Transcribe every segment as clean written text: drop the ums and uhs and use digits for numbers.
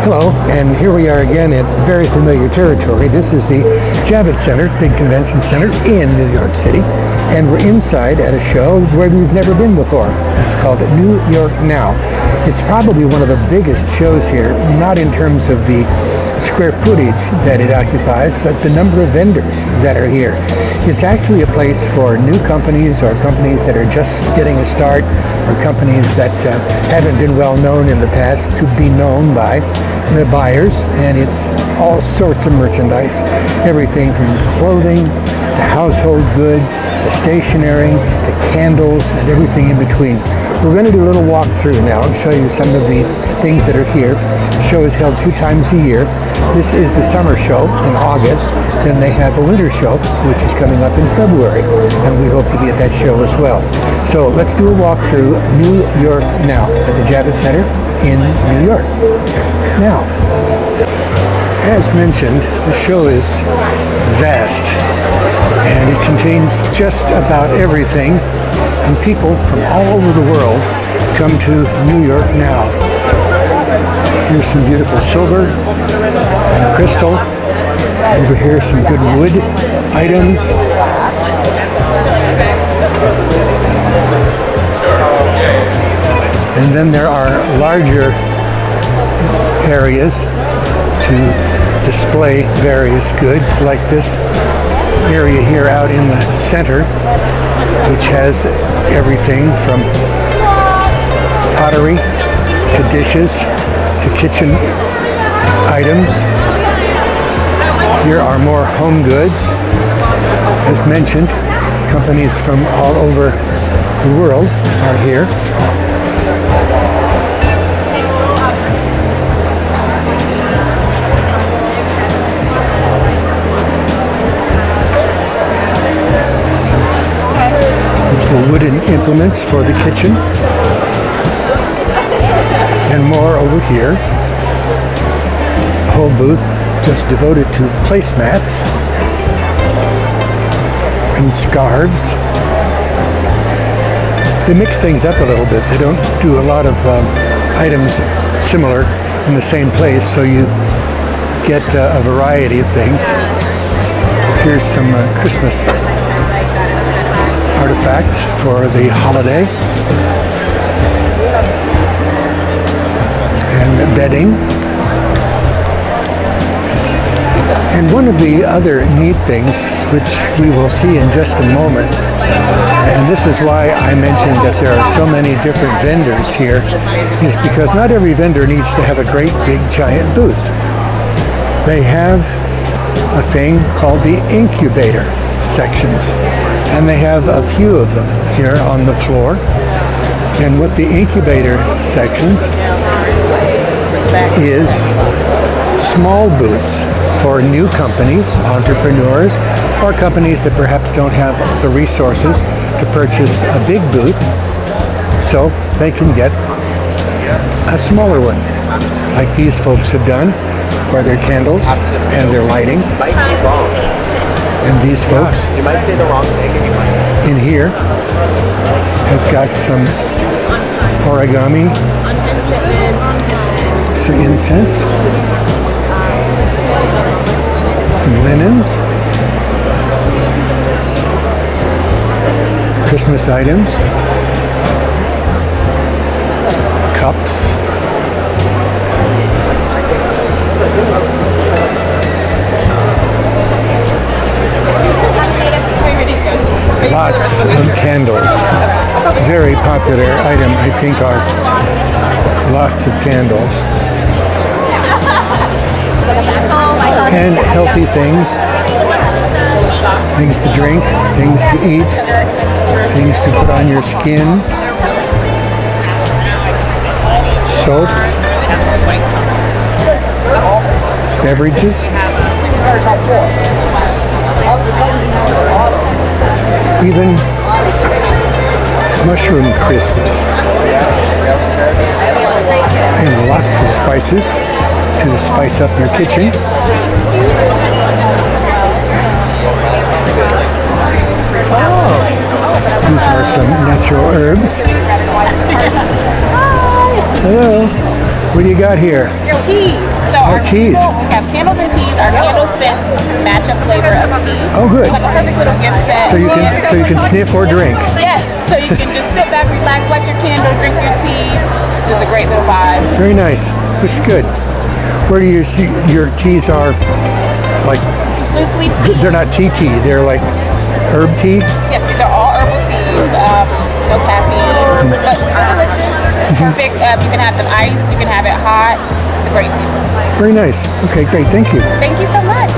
Hello, and here we are again in very familiar territory. This is the Javits Center, big convention center in New York City, and we're inside at a show where we've never been before. It's called New York Now. It's probably one of the biggest shows here, not in terms of the square footage that it occupies, but the number of vendors that are here. It's actually a place for new companies or companies that are just getting a start or companies that haven't been well known in the past to be known by the buyers, and it's all sorts of merchandise, everything from clothing to household goods to stationery to candles and everything in between. We're going to do a little walkthrough now and show you some of the things that are here. The show is held 2 times a year. This is the summer show in August. Then they have a winter show, which is coming up in February, and we hope to be at that show as well. So let's do a walkthrough New York Now at the Javits Center in New York. Now, as mentioned, the show is vast, and it contains just about everything, and people from all over the world come to New York Now. Here's some beautiful silver and crystal. Over here, some good wood items. And then there are larger areas to display various goods, like this area here out in the center, which has everything from pottery to dishes to kitchen items. Here are more home goods. As mentioned, companies from all over the world are here. Some wooden implements for the kitchen. And more over here. A whole booth just devoted to placemats and scarves. They mix things up a little bit. They don't do a lot of items similar in the same place, so you get a variety of things. Here's some Christmas artifacts for the holiday. And bedding. And one of the other neat things, which we will see in just a moment, and this is why I mentioned that there are so many different vendors here, is because not every vendor needs to have a great big giant booth. They have a thing called the incubator sections, and they have a few of them here on the floor. And what the incubator sections is small booths for new companies, entrepreneurs, or companies that perhaps don't have the resources to purchase a big booth, so they can get a smaller one, like these folks have done for their candles and their lighting. And these folks in here have got some origami, some incense, some linens, Christmas items, cups, lots of candles. Very popular item, I think, are lots of candles. And healthy things. Things to drink, things to eat, things to put on your skin. Soaps. Beverages. Even mushroom crisps. And lots of spices to spice up your kitchen. These are some natural herbs. Hello. What do you got here? Tea. So our teas. we have candles and teas. Our candle scents match a flavor of tea. Oh, good. It's like a perfect little gift set. So you can sniff or drink. Yes. So you can just sit back, relax, light your candle, drink your tea. It's a great little vibe. Very nice. Looks good. Where do you see your teas are like? Loose leaf tea. They're not tea. They're like herb tea. Yes, these are all herbal teas. No caffeine, but still delicious. Perfect. You can have them iced. You can have it hot. It's a great tea. Very nice. Okay, great. Thank you. Thank you so much.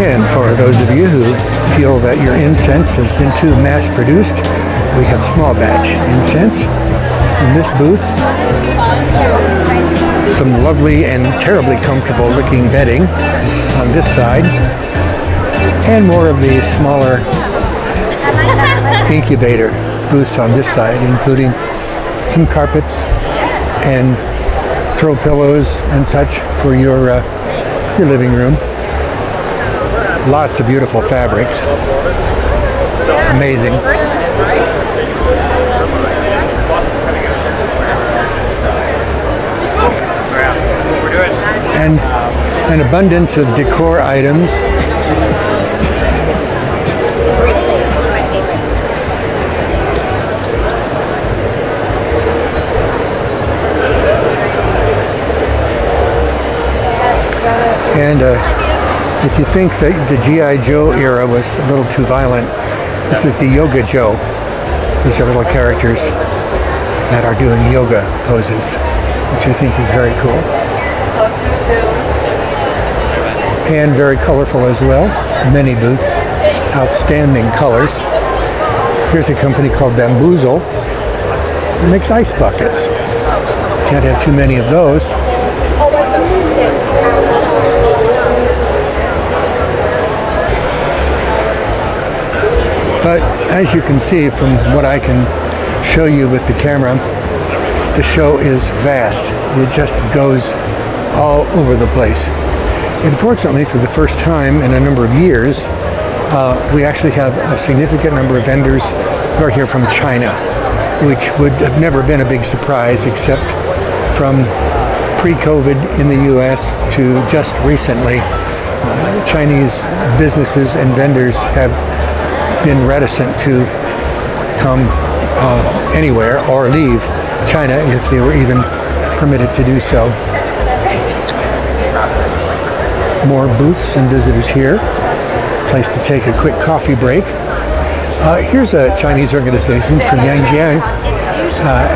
And for those of you who feel that your incense has been too mass-produced, we have small batch incense in this booth. Some lovely and terribly comfortable looking bedding on this side, and more of the smaller incubator booths on this side, including some carpets and throw pillows and such for your living room. Lots of beautiful fabrics. Amazing. And an abundance of decor items. It's a great place, one of my favorites. And if you think that the G.I. Joe era was a little too violent, this is the Yoga Joe. These are little characters that are doing yoga poses, which I think is very cool. And very colorful as well. Many booths, outstanding colors. Here's a company called Bamboozle. It makes ice buckets. Can't have too many of those. But as you can see from what I can show you with the camera, the show is vast. It just goes all over the place. Unfortunately, for the first time in a number of years, we actually have a significant number of vendors who are here from China, which would have never been a big surprise except from pre-COVID in the US to just recently. Chinese businesses and vendors have been reticent to come anywhere or leave China if they were even permitted to do so. More booths and visitors here. Place to take a quick coffee break. Here's a Chinese organization from Yangjiang,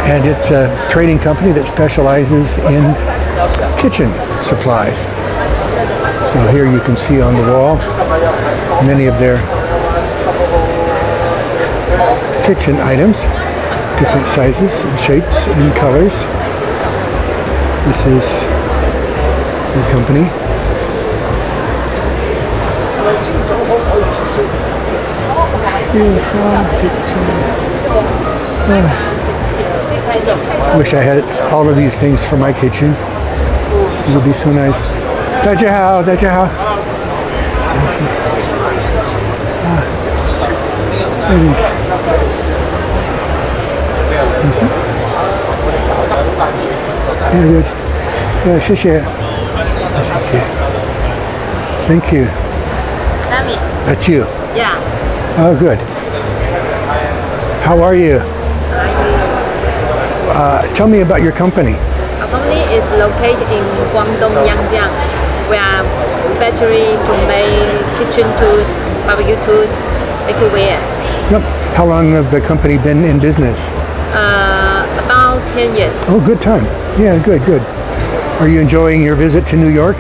and it's a trading company that specializes in kitchen supplies. So here you can see on the wall many of their kitchen items, different sizes and shapes and colors. This is the company. Wish I had all of these things for my kitchen. This would be so nice. 大家好，大家好。Good. Yeah, 谢谢。Thank you. Sammy. That's you. Yeah. Oh, good. How are you? Tell me about your company. Our company is located in Guangdong, Yangjiang. We are factory to make kitchen tools, barbecue tools, cookware. Yep. How long have the company been in business? About 10 years. Oh, good time. Yeah, good, good. Are you enjoying your visit to New York?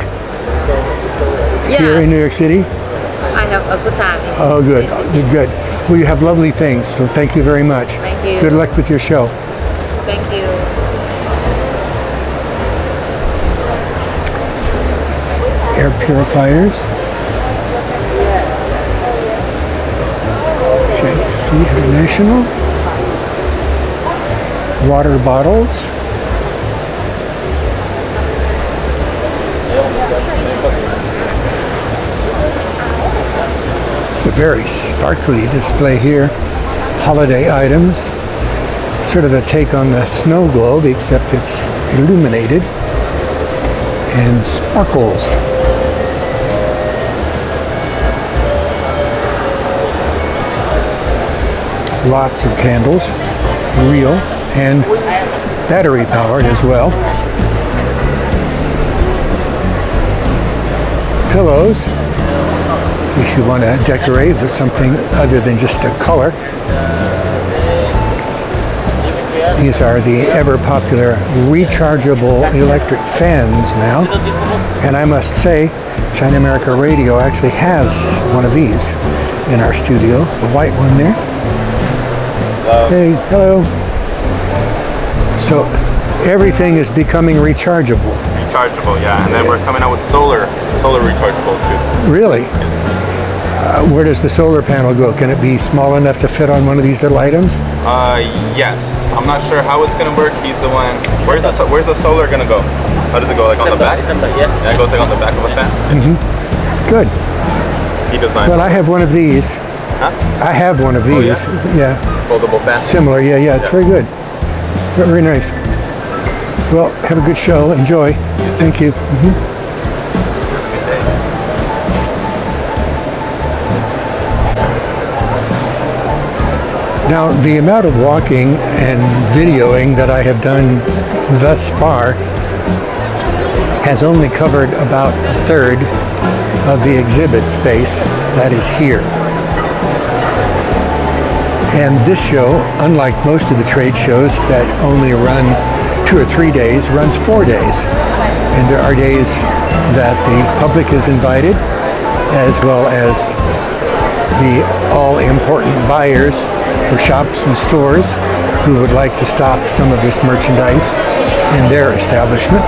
Here in New York City? I have a good time. Oh, good. Good, good. Well, you have lovely things, so thank you very much. Thank you. Good luck with your show. Thank you. Air purifiers. See, International. Water bottles. A very sparkly display here. Holiday items. sort of a take on the snow globe, except it's illuminated and sparkles. Lots of candles, real and battery powered as well. Pillows, in case you want to decorate with something other than just a color. These are the ever popular rechargeable electric fans now. And I must say, China America Radio actually has one of these in our studio, the white one there. Hello. Hey, hello. So everything is becoming rechargeable. Rechargeable, yeah. And then we're coming out with solar rechargeable too. Really? Where does the solar panel go? Can it be small enough to fit on one of these little items? Yes. I'm not sure how it's gonna work. He's the one. Where's the solar gonna go? How does it go? Like on the back? Yeah, it goes like on the back of a fan. Good. He designed. Well, I have one of these. Huh? I have one of these. Yeah. Foldable fan. Similar. Yeah. It's very good. Very nice. Well, have a good show. Enjoy. Thank you. Now, the amount of walking and videoing that I have done thus far has only covered about a third of the exhibit space that is here. And this show, unlike most of the trade shows that only run 2 or 3 days, runs 4 days. And there are days that the public is invited, as well as the all-important buyers for shops and stores who would like to stock some of this merchandise in their establishment.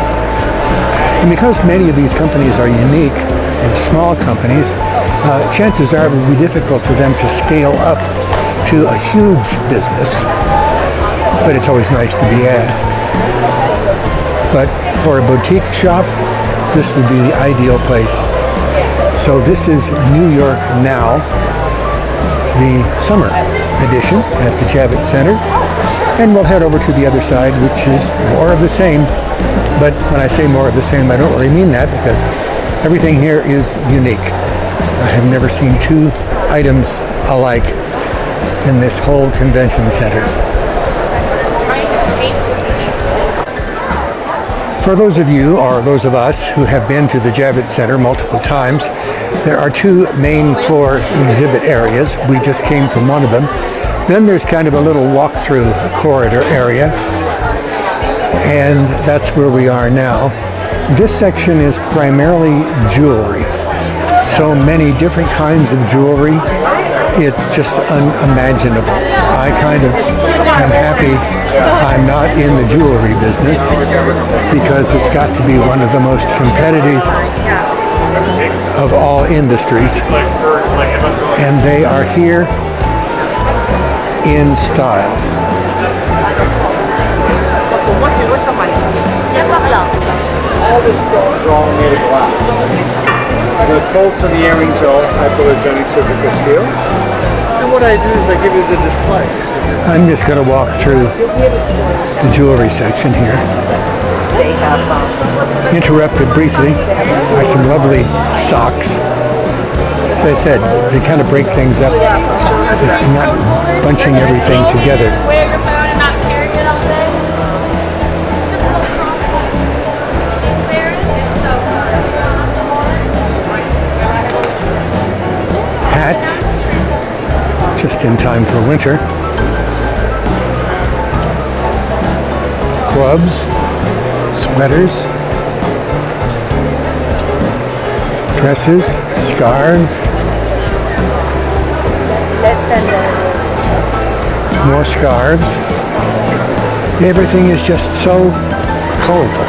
And because many of these companies are unique and small companies, chances are it would be difficult for them to scale up to a huge business. But it's always nice to be asked. But for a boutique shop, this would be the ideal place. So this is New York Now, the summer edition at the Javits Center, and we'll head over to the other side, which is more of the same. But when I say more of the same, I don't really mean that, because everything here is unique. I have never seen 2 items alike in this whole convention center. For those of you, or those of us, who have been to the Javits Center multiple times, there are 2 main floor exhibit areas. We just came from one of them. Then there's kind of a little walk-through corridor area, and that's where we are now. This section is primarily jewelry. So many different kinds of jewelry. It's just unimaginable. I kind of am happy I'm not in the jewelry business, because it's got to be one of the most competitive of all industries, and they are here in style. All the stones are all made of glass. The pulse and the earrings are all hypoallergenic surgical steel. And what I do is I give you the display. I'm just going to walk through the jewelry section here. Interrupted briefly by some lovely socks. As I said, they kind of break things up, if not bunching everything together. Wear your phone and not carry it all day. It's just a little comfortable. She's wearing it. It's so Hats, just in time for winter. Gloves, sweaters, dresses, scarves, more scarves. Everything is just so colorful.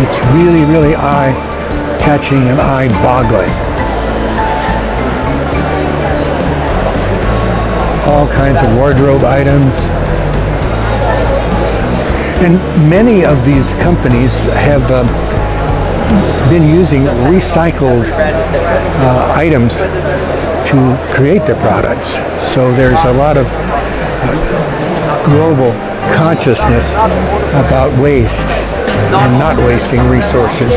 It's really, really eye-catching and eye-boggling. All kinds of wardrobe items. And many of these companies have been using recycled items to create their products. So there's a lot of global consciousness about waste and not wasting resources.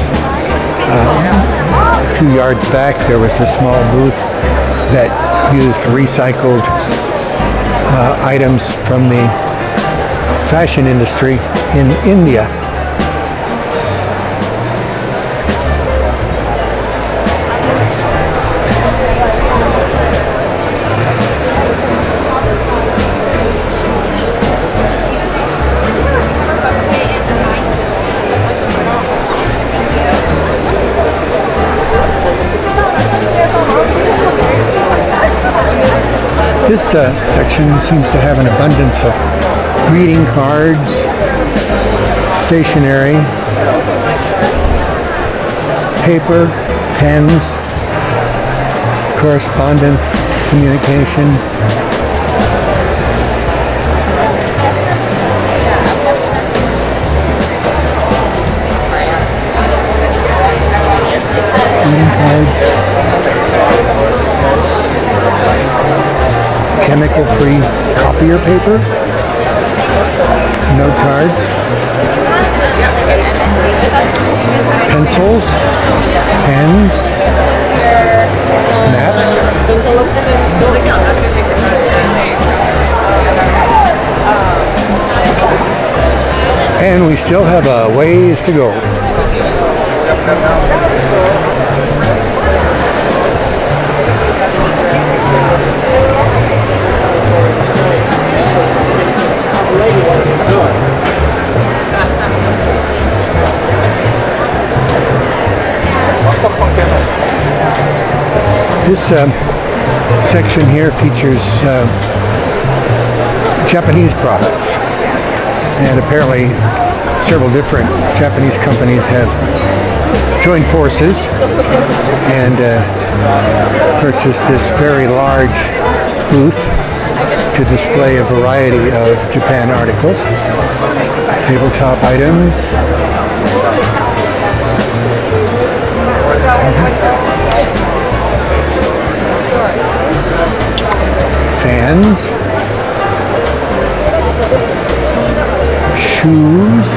A few yards back, there was a small booth that used recycled items from the fashion industry in India. This section seems to have an abundance of greeting cards, stationery, paper, pens, correspondence, communication. Greeting cards. Chemical-free copier paper, note cards, pencils, pens, maps, and we still have a ways to go. This section here features Japanese products, and apparently several different Japanese companies have joined forces and purchased this very large booth to display a variety of Japan articles, tabletop items, fans, shoes,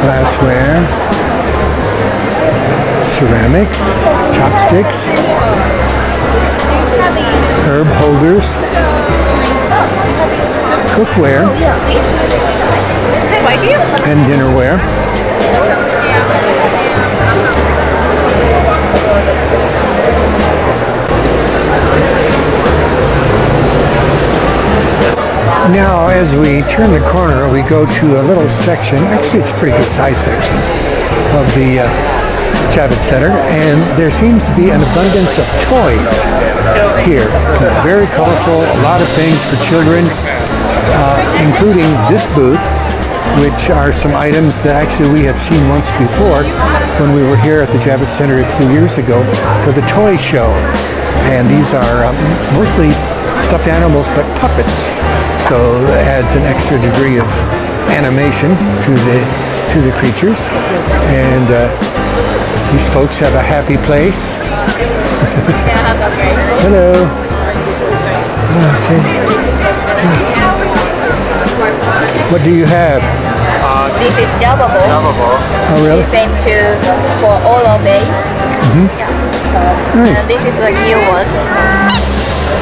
glassware, ceramics, chopsticks, herb holders, cookware, and dinnerware. Now, as we turn the corner, we go to a little section, actually it's a pretty good size section, of the Javits Center, and there seems to be an abundance of toys here. Very colorful, a lot of things for children, including this booth, which are some items that actually we have seen once before when we were here at the Javits Center a few years ago for the toy show. And these are mostly stuffed animals, but puppets. So it adds an extra degree of animation to the creatures. And these folks have a happy place. Hello. Okay. What do you have? This is Java Ball. Oh, really? It's aimed for all of age. Nice. And this is a new one.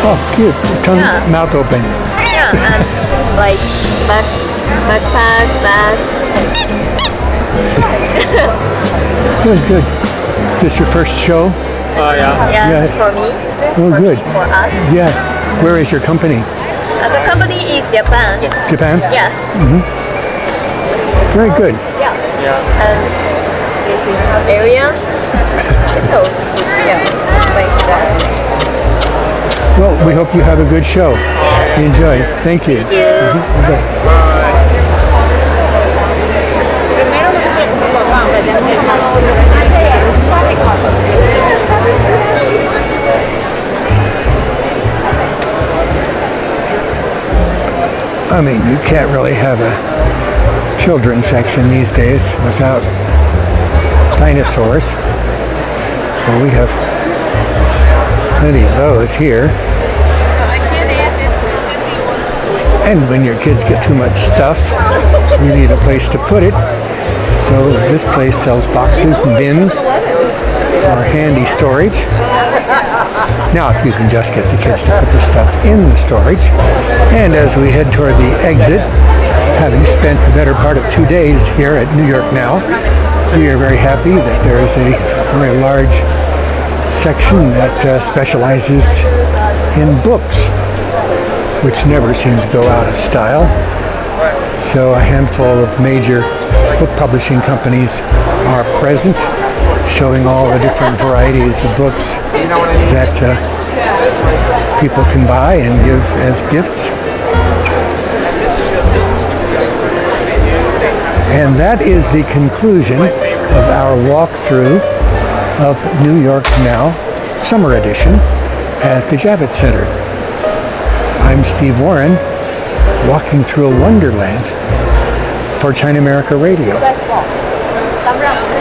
Oh, cute. Tongue, Yeah. mouth open. Yeah, and like backpack, bags. Good. Is this your first show? Yeah, Yeah. for me. Oh, for good. Me, for us. Yeah. Where is your company? The company is Japan. Japan? Yes. Very good. Yeah. And this is area. So yeah, like that. Well, we hope you have a good show. Enjoy. Thank you. Thank you. Okay. I mean, you can't really have a children's section these days without dinosaurs. So we have Plenty of those here. And when your kids get too much stuff, you need a place to put it. So this place sells boxes and bins for handy storage. Now if you can just get the kids to put the stuff in the storage. And as we head toward the exit, having spent the better part of 2 days here at New York Now, we are very happy that there is a very large section that specializes in books, which never seem to go out of style. So a handful of major book publishing companies are present, showing all the different varieties of books that people can buy and give as gifts. And that is the conclusion of our walkthrough of New York Now Summer Edition at the Javits Center. I'm Steve Warren, walking through a wonderland for China America Radio.